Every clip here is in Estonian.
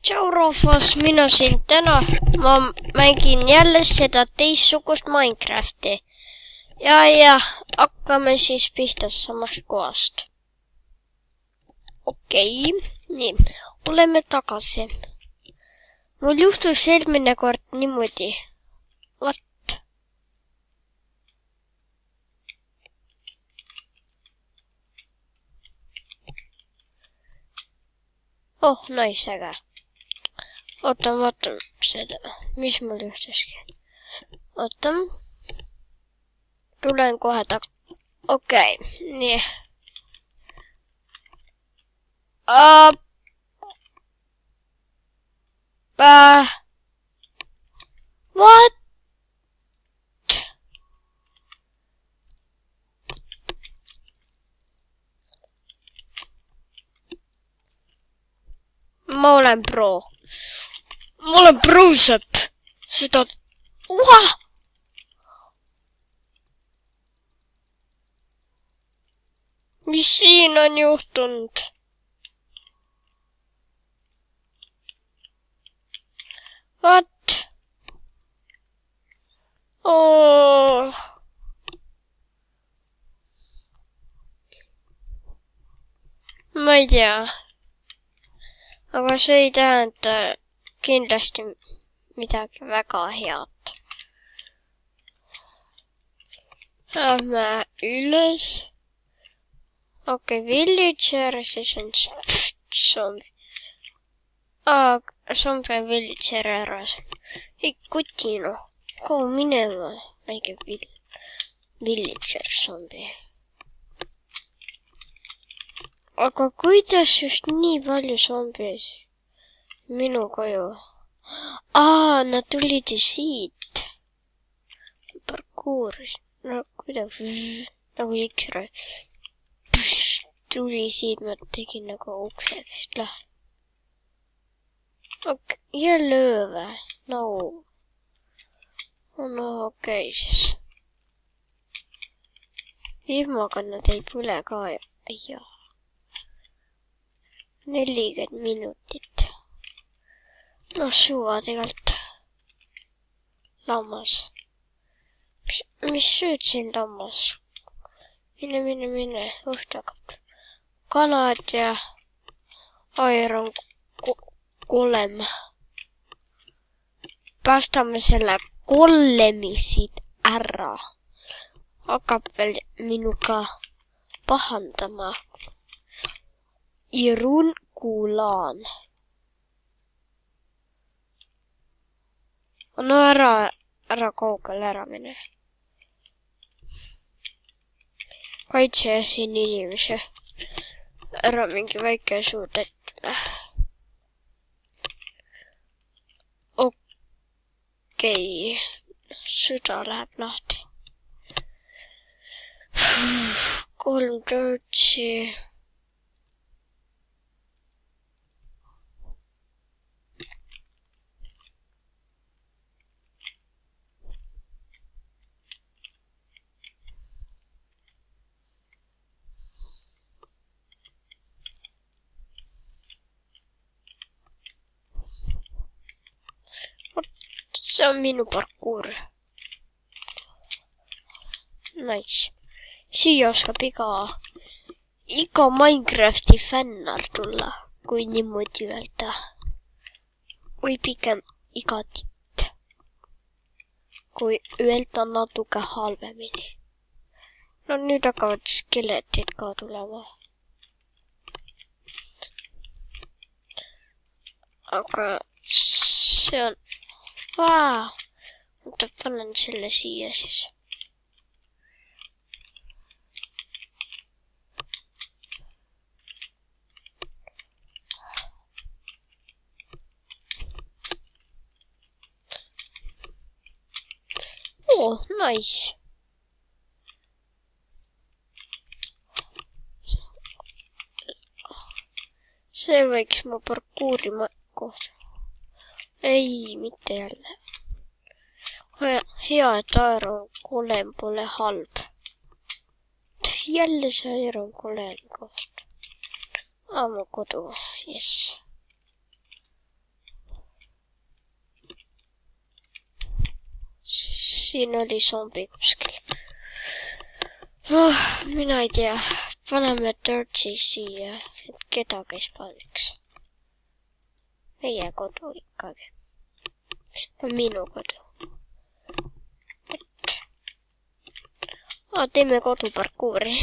Tšau rahvas, mina siin täna. Ma mängin jälle seda teistsugust Minecrafti. Ja hakkame siis pihta samast kohast. Okei, nii, oleme tagasi. Mul juhtus eelmine kord niimoodi. Vat. Oh, naisega. Vaatan seda, mis mul juhtuski. Vaatan. Tulen kohe Okei, nii. What? Ma olen pro. Ma olen pro-sepp. Seda... Mis siin on juhtunud? What? Oh. Ma ei tea. Aga see ei tähenda kindlasti midagi väga head. Lähme üles. Okei, villager, siis on zombi. Zombi on villager ära. Ei kutinu. Kaua minema. Väike villager zombi. Aga kuidas just nii palju zombies minu koju? Nad tulid ju siit. Parkuuris. No kuidagi nagu X-ray. Tuli siit, ma tegin nagu ukse vist lähe. Jälle ööve. No okei siis. Vihmaga nad ei põle ka. Ja. 40 minutit. No suva tegelikult. Lammas. Mis sööd siin lammas? Mine. Õhtu hakkab. Kanad ja Iron Golem. Päästame selle Golemi siit ära. Hakkab veel minuga pahandama. Irun kuulaan. No ära kaugele ära mine. Kaitse siin inimese. Ära mingi väike suudetule. Okei. Süda läheb lahti. 3 törtsi. See on minu parkuur. Nice. Siia oskab iga Minecrafti fännar tulla, kui niimoodi öelda. Või pigem iga titt. Kui öelda natuke halvemini. No nüüd hakkavad skeletid ka tulema. Aga see on... Oota, panen selle siia siis. Oh, nice. See võiks mu parkuuri kohta. Ei, mitte jälle. Hea, et Iron Golem pole halb. Jälle see Iron Golemi koht. Mu kodu, jess. Siin oli zombi kuskil. Mina ei tea. Paneme Dirtsi siia, et kedagi ei spaaniks. Meie kodu ikkagi. No minu kodu. Teeme koduparkuuri.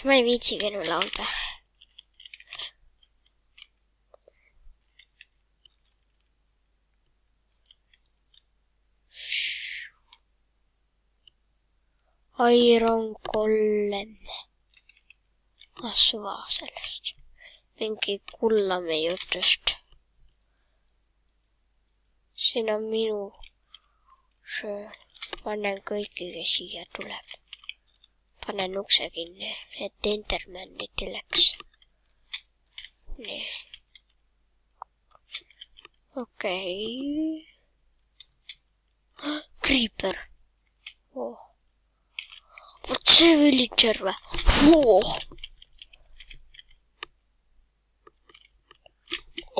Ma ei viitsigi enam laulda. Iron Golem. Suva sellest. Mingi kullame jutust. Siin on minu söö. Panen kõiki, kes siia tuleb. Panen ukse kinni, et Endermanit ei läks. Nii. Okei. Creeper. Vot see villager või?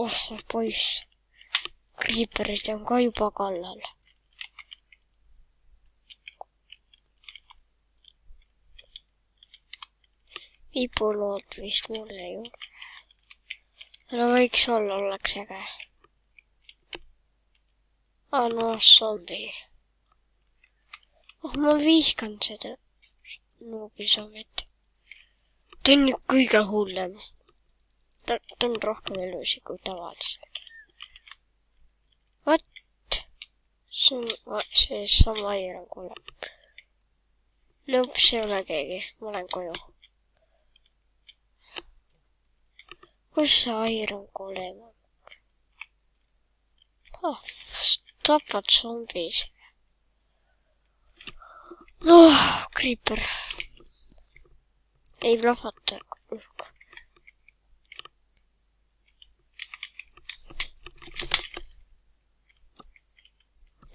See poiss. Creeperid on ka juba kallal. Vibunood vist mulle ei ole. No võiks olla, oleks äge. No zombi. Ma vihkan seda noobisombit. Ta on nüüd kõige hullem. Ta on rohkem elusi kui tavaliselt. What? See on sama Iron Golem. Lõps ei ole keegi. Ma olen koju. Kus see Iron Golem on? Tapad zombis. Creeper. Ei plahvata.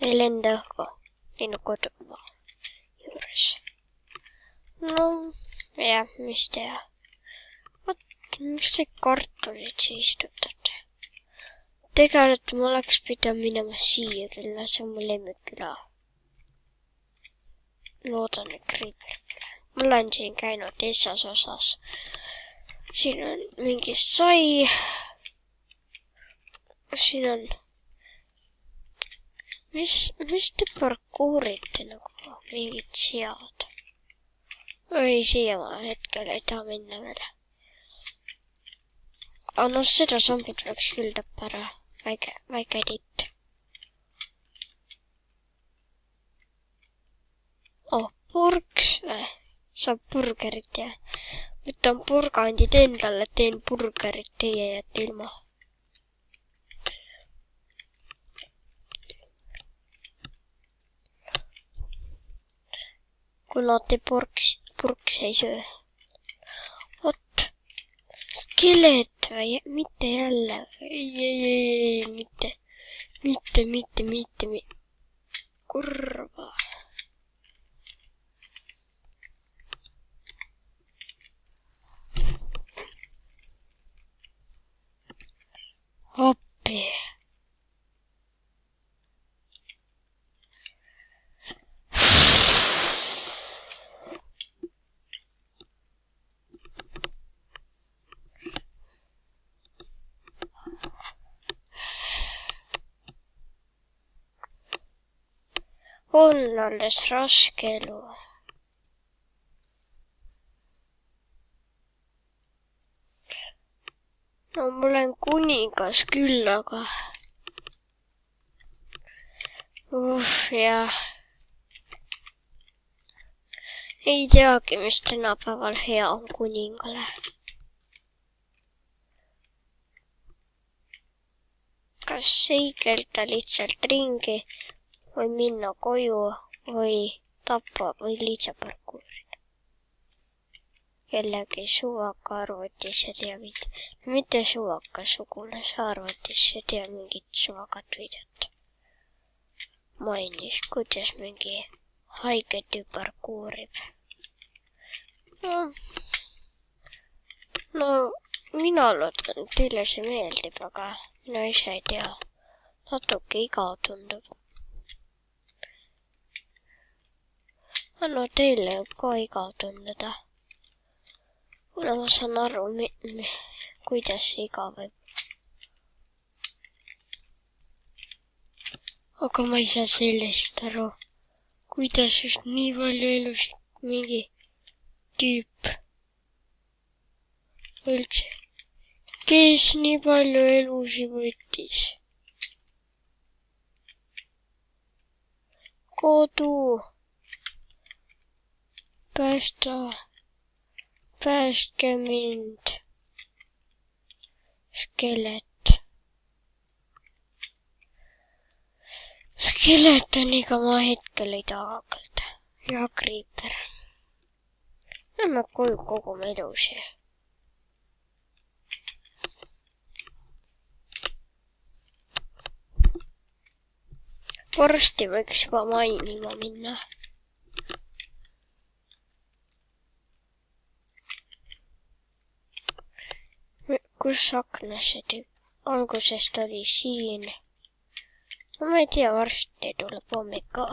Ei lenda õhku. Minu kodumaa juures. No, jah, mis teha. Miks te kartulit siis istutate? Tegelikult ma oleks pidanud minema siia külla, see on mu lemmikküla. Loodan, et Creeper pole. Ma olen siin käinud esas osas. Siin on mingi sai. Siin on... Mis te parkuurite nagu mingid sead? Ei, siia ma hetkel ei taha minna veel. No seda zombit võiks küll tappa ära. Väike titt. Purks või? Saab burgerit ja võtan purgandid endale, teen burgerit, teie jääte ilma. Kuna te purks ei söö. Vot. Skelet või? Mitte jälle. Ei, mitte. Kurva. Appi. On alles raske elu. No ma olen kuningas küll, aga... jah. Ei teagi, mis tänapäeval hea on kuningale. Kas seigelda lihtsalt ringi või minna koju või tappa või lihtsalt parkuurida. Kellegi suvaka arvutisse tea video. No, mitte suvaka sugulase arvutisse tea mingit suvakat videot. Mainis, kuidas mingi haige tüüp parkuurib. No, no mina loodan, et teile see meeldib, aga mina ise ei tea. Natuke igav tundub. No teile võib ka igav tunduda. Kuna ma saan aru, kuidas see igav võib. Aga ma ei saa sellest aru, kuidas just nii palju elusid mingi tüüp üldse, kes nii palju elusid võttis. Kodu, päästke mind, skelet. Skeletoniga ma hetkel ei taha hakata. Ja Creeper. Lähme koju kogume elusi. Varsti võiks juba mainima minna. Kus aknas see tüüp? Algusest oli siin. No ma ei tea, varsti tuleb hommik ka.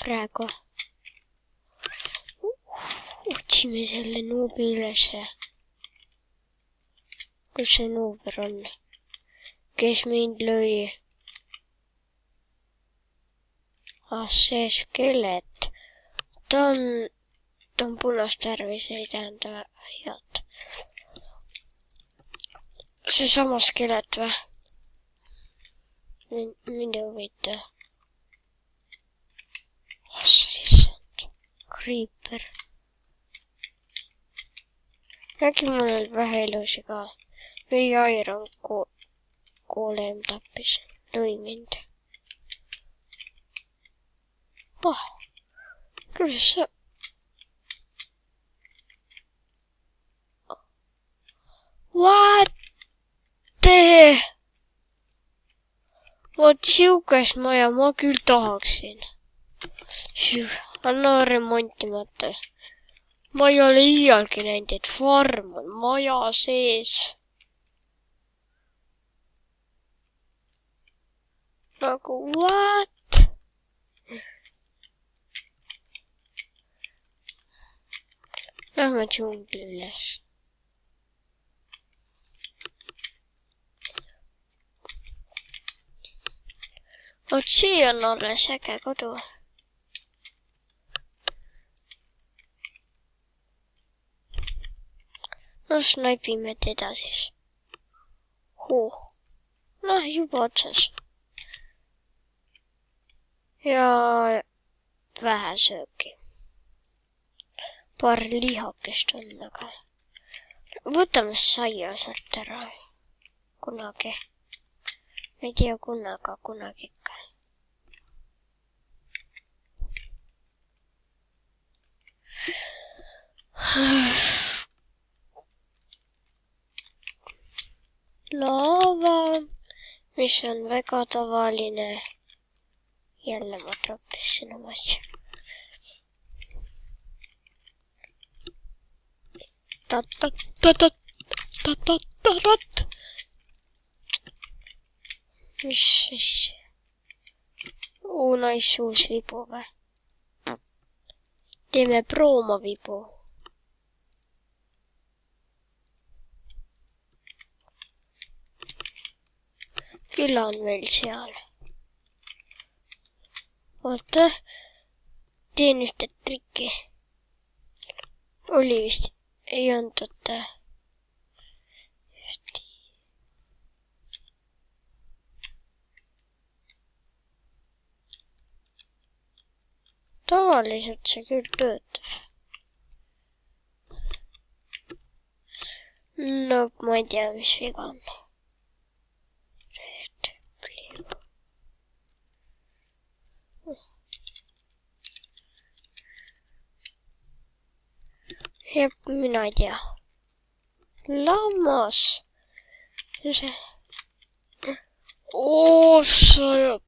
Praegu otsime selle nuubi ülesse. Kus see nuuber on? Kes mind lõi? See skelet. Ta on punast värvi, see ei tähenda head. See sama skelet või? Mind ei huvita. Issand. Creeper. Äkki mul oli vähe elusi ka. Või Iron Golem tappis. Lõi mind. Kuidas sa... What the... Vot siukest maja ma küll tahaksin. Anna remontimata. Ma ei ole iialgi näinud, et farm on maja sees. Nagu what? Lähme džungli üles. Vot see on alles äge kodu. No snaipime teda siis. Noh, juba otsas. Ja vähe sööki. Paar lihakest on, aga võtame saia sealt ära. Kunagi. Ma ei tea kunagi ikka. Laava, mis on väga tavaline. Jälle ma troppisin omas. Mis siis? Nice uus vibu või? Teeme proomovibu. Külla on meil seal. Oota, teen ühte trikki. Oli vist, ei olnud oota. Tavaliselt see küll töötab. No, ma ei tea, mis viga on. Jep, mina ei tea. Lammas. See. Sajab